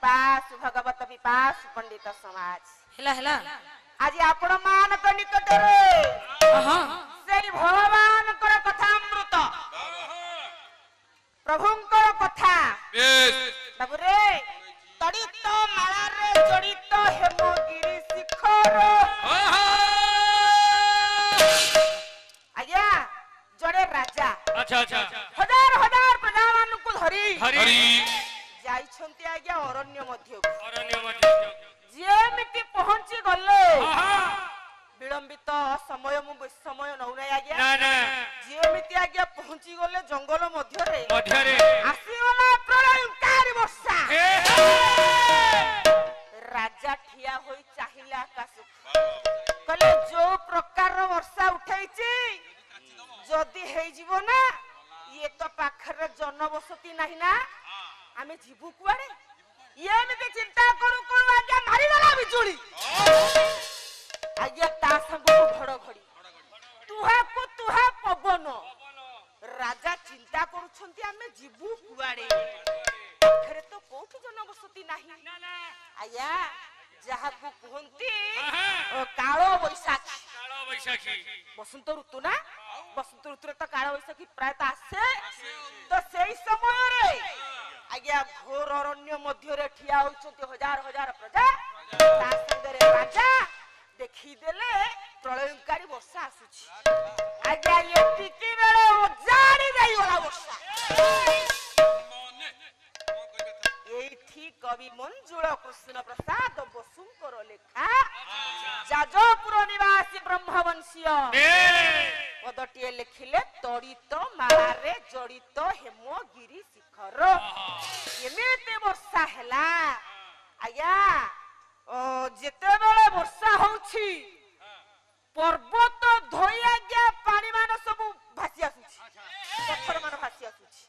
पिपासु भगवत पिपासु पंडित समाज हेला हेला आज आपण मानक निकटरे सेई भगवान कर कथा अमृत प्रभुंकर कथा बाबू रे तड़ित माला रे जड़ित हेमगिरी शिखर आज्ञा जड़े राजा अच्छा अच्छा हजार हजार प्रजा मानक धरी हरि जाइछंती आज्ञा अरण्य मध्य जेमिति पहुंची गले विलंबित समय मु समय नौ नै आज्ञा ना ना जेमिति आज्ञा पहुंची गले जंगल मध्य रे आसी गला प्रलयकारी वर्षा राजा ठिया होई चाहिला आकाश कले जो प्रकार वर्षा उठैछि जदी हेइ जीवो ना ये तो पाखर जनबसती नाही ना आमे जीवु कुआडे ये एमिति चिंता करू करू आज्ञा मारी गला बिजुली आज्ञा ता संग घड़घड़ी तुहा पवन राजा चिंता करूछंती आमे जीवु कुआडे पाखरे तो कोठी जनबसती नाही आज्ञा जहा को कहंती कालो बैसाखी बसंत ऋतु ना बसंत ऋतु रे तो कालो बैसाखी प्राय त आसे तो सेई समय रे आज्ञा घोर अरण्य मध्य रे ठिया होचंती हजार हजार प्रजा ता संगे राजा देखि देले प्रलयकारी वर्षा आसुची आज्ञा ये टिकी बेले उजाड़ी देई वाला वर्षा एठी कवि मंजुळ कृष्ण प्रसाद बसुंकर लेखा जाजपुर निवासी ब्रह्मवंशीय पदटिए लिखिले तड़ित माला रे जड़ित हेमगिरी शिखर एमिति वर्षा हैला आज्ञा जेते बेले वर्षा होउछि पर्वत धोई आज्ञा पानी मान सब भासी आसुछि पत्थर मान भासी आसुछि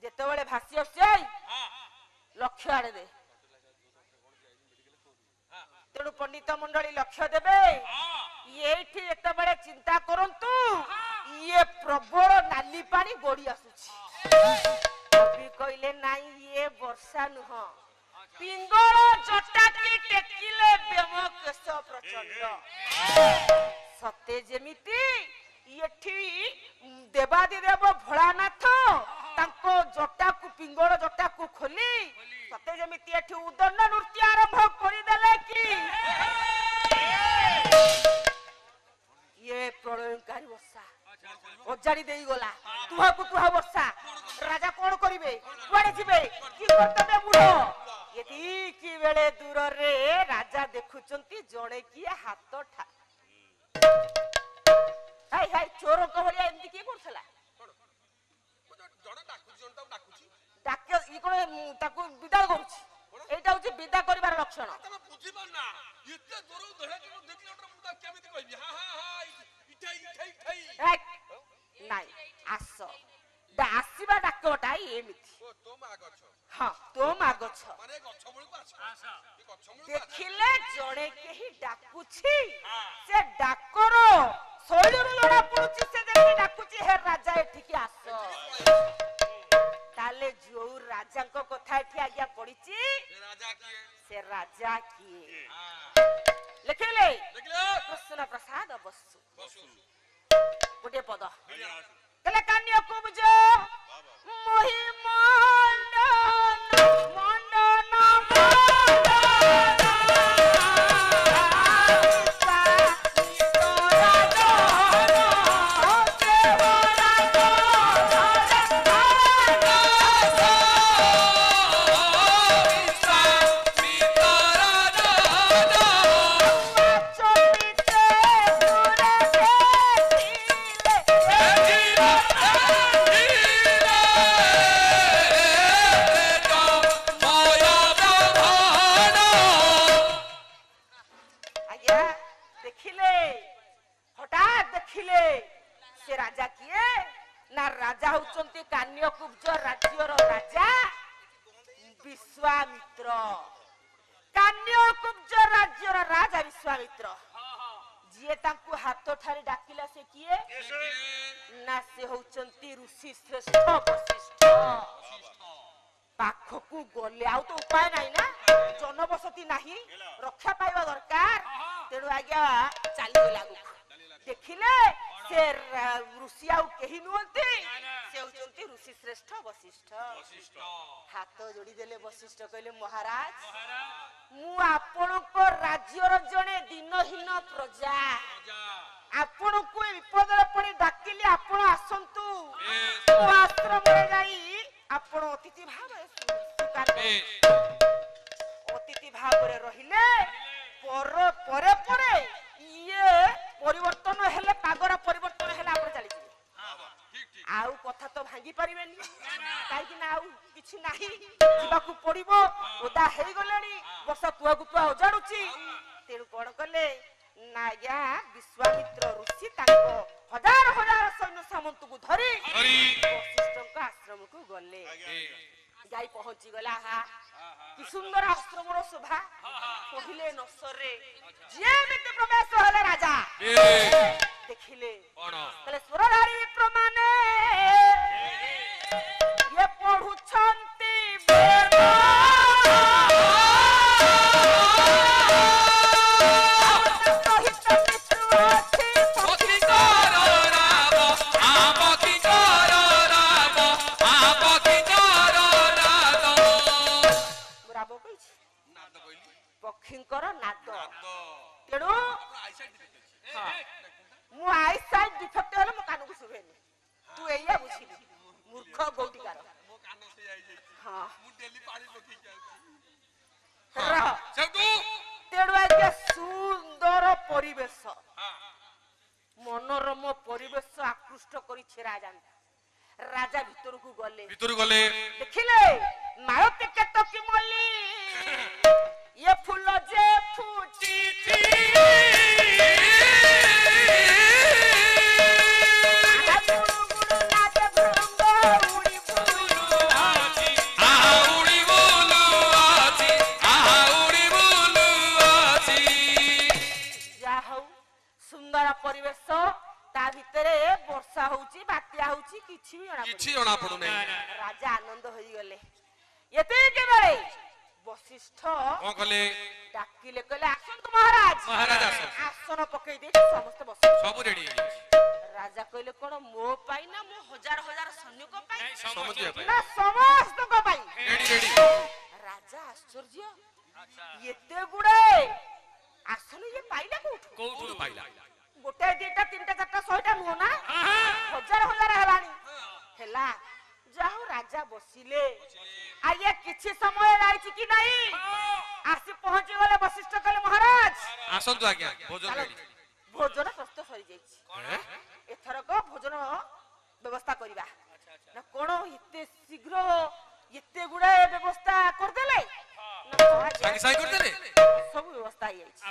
जेते बेले भासी आसै लक्ष्य आड़े दे तेणु पंडित मंडली लक्ष्य देबे ये एतबेले चिंता करंतु ये प्रबल नाली पानी गोड़ी आसुछि कवि कहले नाई ये वर्षा नुह पिंगल जटाकी टेकिले ब्योमकेश प्रचंड सत्य जेमिति एठी देवादिदेव भोलानाथ तांको जटाकू पिंगल जटाकू खोली सत्य जेमिति एठी उदंड नृत्य आरंभ करि देले कि ये प्रलयकारी वर्षा उजाड़ी देई गला तुहा वर्षा राजा कोन करिवे कुआडे जिवे की कर्तव्य बुढो यदि की बेले दूर रे राजा देखुचंती जणे की हाथ ठा हाय हाय चोर कहलिया एंती की करथला जण डाकुची जण ता डाकुची डाके ई कोन ताकू विदा करूची एटा होची विदा करिवार लक्षण तमे बुझी पाना एते दूर धळे के देखले ओटर मुदा केमिति कहबी हा हा हा इठाई नाई आस आसीबा डाकटा एमिति ओ तो मा गछ हां तो मा गछ माने गछ मुळी को आछ ई गछ मुळी देखिले जणे केही डाकुची से डाकर शैलीरु लड़ा पडुची से जेति डाकुची हे राजा एठी की आस ताले जो राजा को कथा एठी आज्ञा पडिची से राजा किए लिखिले कृष्ण प्रसाद बसु गोटे पद कले कान्य कुबज मोहि मंडन से राजा किए ना राजा होचंती कान्यकुब्ज राज्यर राजा विश्वामित्र कान्यकुब्ज राज्यर राजा विश्वामित्र जिए तांकु हाथ ठारे डाकिला से किए ना से होचंती ऋषि श्रेष्ठ वशिष्ठ ପାଖକୁ ଗଲେ ଆଉ ତ ଉପାୟ ନାହିଁ ନା ଜନବସତି ନାହିଁ ରକ୍ଷା ପାଇବା ଦରକାର ତେଣୁ ଆଜ୍ଞା ଚାଲିଗଲା ଆଗକୁ ଦେଖିଲେ ସେ ଋଷି ଆଉ କେହି ନୁହନ୍ତି ସେ ହଉଛନ୍ତି ଋଷି ଶ୍ରେଷ୍ଠ ବଶିଷ୍ଠ ହାତ ଯୋଡ଼ି ଦେଲେ ବଶିଷ୍ଠ କହିଲେ ମହାରାଜ ମୁଁ ଆପଣଙ୍କ ରାଜ୍ୟର ଜଣେ ଦିନହୀନ ପ୍ରଜା ଆପଣଙ୍କୁ ଏ ବିପଦରେ ପଡ଼ି ଡାକିଲି ଆପଣ ଆସନ୍ତୁ ମୋ ଆଶ୍ରମରେ ଯାଇ ଆପଣ ଅତିଥି ଭାବରେ ଅତିଥି ଭାବରେ ରହିଲେ ପରେ ପରେ ଇଏ ପରିବର୍ତ୍ତନ ହେଲେ ପାଗର ପରିବର୍ତ୍ତନ ହେଲେ ଆପଣ ଚାଲିଯିବେ ଆଉ କଥା ତ ଭାଙ୍ଗି ପାରିବେନି କାହିଁକି ନା ଆଉ କିଛି ନାହିଁ ଯିବାକୁ ପଡିବ ଓଦା ହେଇଗଲେଣି ବର୍ଷା ତୁଆକୁ ତୁଆ ଓଜାଡୁଛି ତେଣୁ କଣ କଲେ ନା ଆଜ୍ଞା ବିଶ୍ୱାମିତ୍ର ଋଷି ତାଙ୍କ ହଜାର ହଜାର ସୈନ୍ୟ ସାମନ୍ତକୁ ଧରି ବଶିଷ୍ଠଙ୍କ ଆଶ୍ରମକୁ ଗଲେ ଯାଇ ପହଞ୍ଚି ଗଲା କି ସୁନ୍ଦର ଆଶ୍ରମର ଶୋଭା କହିଲେ ନ ସରେ ଯେମିତି ପ୍ରବେଶ ହେଲେ ରାଜା ଦେଖିଲେ କହିଲେ ସୁରଧାରୀ ବିପ୍ରମାନେ ଇଏ ପଢୁଛନ୍ତି ପକ୍ଷୀଙ୍କର ନାଦ ତେଣୁ ମୁଁ ଆଇସାଇଟ୍ ଡିଫେକ୍ଟ ହେଲେ ମୋ କାନକୁ ଶୁଭେନି ତୁ ଏଇଆ ବୁଝିଲି ମୂର୍ଖ ଗୌଟିକାର ତେଣୁ ଆଜ୍ଞା ସୁନ୍ଦର ପରିବେଶ ମନୋରମ ପରିବେଶ ଆକୃଷ୍ଟ କରିଛି ରାଜା ଭିତରକୁ ଗଲେ ଦେଖିଲେ ମାଳତୀ କେତକୀ ମଲ୍ଲି ये फूल जे फूटी सुंदर परिवेश ता भितरे वर्षा होउची बात्या होउची किछि जणा पडु नै राजा आनंद होई गले एते के बेले वशिष्ठ कौन कले डाकिले कहले आसंतु महाराज आसन पकई दे समस्त बस सब रेडी राजा कहले कोन मो पाई ना मो हजार हजार सैन्य को पाई ना समस्त को पाई रेडी राजा आश्चर्य एते गुडे आसन ये पाइला कोठु पाइला गोटे दुटा तीनटा चारटा 100टा नुहो ना हजार हजार हलानी हेला जाओ राजा बसिले आये किछि समय लाइछि कि नाही आसी पहुंची गले वशिष्ठ कहले महाराज आसंतु आज्ञा भोजन रेडी भोजन प्रस्तुत सरी जाइछि एथर को भोजन व्यवस्था करिबा ना कोन इते शीघ्र इते गुडा व्यवस्था कर देले ना साई साई कर देले सब व्यवस्था आइ जाइछि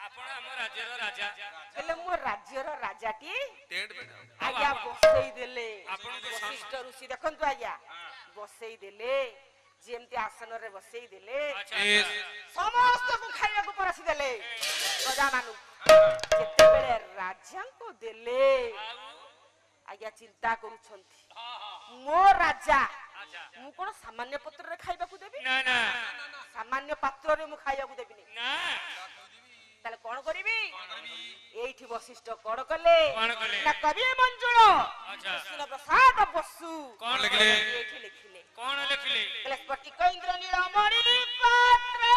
आपण हम राज्यर राजा हेले मो राज्यर राजाटी टेंट में आज्ञा बसई देले वशिष्ठ ऋषि देखंतु आज्ञा बसई देले जेमती आसन रे बसई देले समस्त को खाइबा को परसी देले प्रजा मानु जेते बेले राजा को देले आज्ञा चिंता करूछंती मो राजा मु कोन सामान्य पत्र रे खाइबा को देबी ना ना सामान्य पात्र रे मु खाइबा को देबी ना ताले कोन करिबी एठी वशिष्ठ कोन कले ना कवि मंजुळ कृष्ण प्रसाद बसु कोन लिखले एठी लिखले कोन लिखले कले स्फटिक इंद्र नीलमणि पात्रे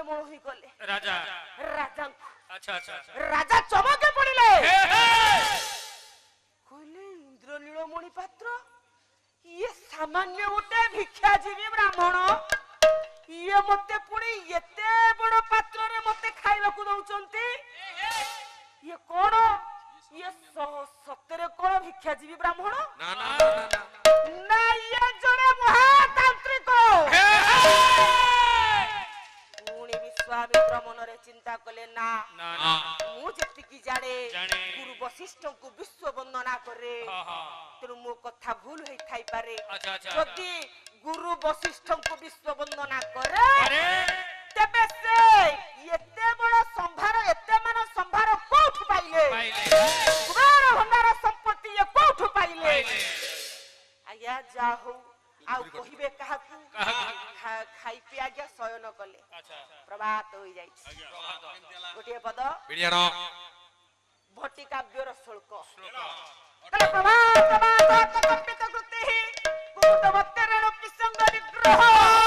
मोड़ ही कोले राजा चमके पड़िले कहले इंद्र नीलमणि पात्र ये सामान्य गोटे भिक्षाजीवी ब्राह्मण ये मते पुणी एते बड़ पात्र रे मते खाइबा को दउचंती ये कोन ये सତରେ कोन भिक्षाजीवी ब्राह्मण ना ना ना ना ये जड़े महातांत्रिक पुणी विश्वामित्र मनरे चिंता कले ना मु जति की जाने गुरु वशिष्ठ को विश्व वंदना करे तेनु मो कथा भूल होई थाई पारे जदि गुरु वशिष्ठ को विश्व वंदना करे तबे से एते बड़ संभार एते मन संभार कोठ पाइले कुमार भंडार संपत्ति ये कोठ पाइले आया जा हो आ कहिबे काहाकू खाई पि आज्ञा शयन कले प्रभात होई जाई गोटे पद बिड़ियानो भट्टी काव्यर श्लोक प्रभात प्रभात कपित कृति कुमुद वत्तरण पिसंग निग्रह